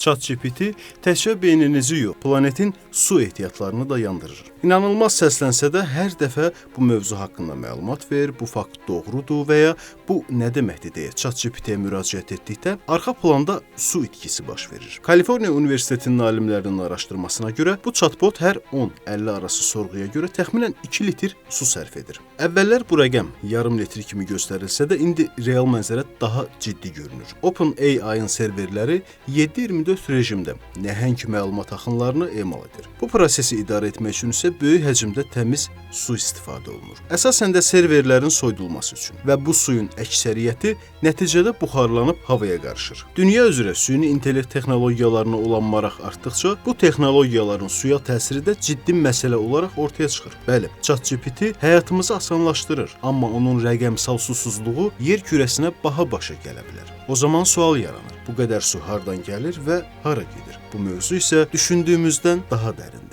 ChatGPT təkcə beyninizi yox, planetin su ehtiyatlarını da yandırır. İnanılmaz səslənsə də hər dəfə bu mövzu haqqında məlumat ver, bu fakt doğrudur və ya bu nə deməkdir deyə ChatGPT-yə müraciət etdikdə arxa planda su itkisi baş verir. Kaliforniya Universitetinin alimlərinin araşdırmasına görə bu chatbot hər 10-50 arası sorğuya görə təxminən 2 litr su sərf edir. Əvvəllər bu rəqəm yarım litr kimi göstərilsə də indi real mənzərə daha ciddi görünür. OpenAI-ın serverləri 7/24 rejimdə nəhəng məlumat axınlarını emal edir. Bu prosesi idarə etmək üçün isə böyük həcmdə təmiz su istifadə olunur. Əsasən də serverlərin soyudulması üçün və bu suyun əksəriyyəti nəticədə buxarlanıb havaya qarışır. Dünya üzrə süni intellekt texnologiyalarına olan maraq artdıqca bu texnologiyaların suya təsiri də ciddi məsələ olaraq ortaya çıxır. Bəli, ChatGPT həyatımızı asanlaşdırır, amma onun rəqəmsal susuzluğu yer kürəsinə baha başa gələ bilər. O zaman sual yaranır. Bu qədər su hardan gəlir və hara gedir? Bu mövzu isə düşündüyümüzdən daha dərindir.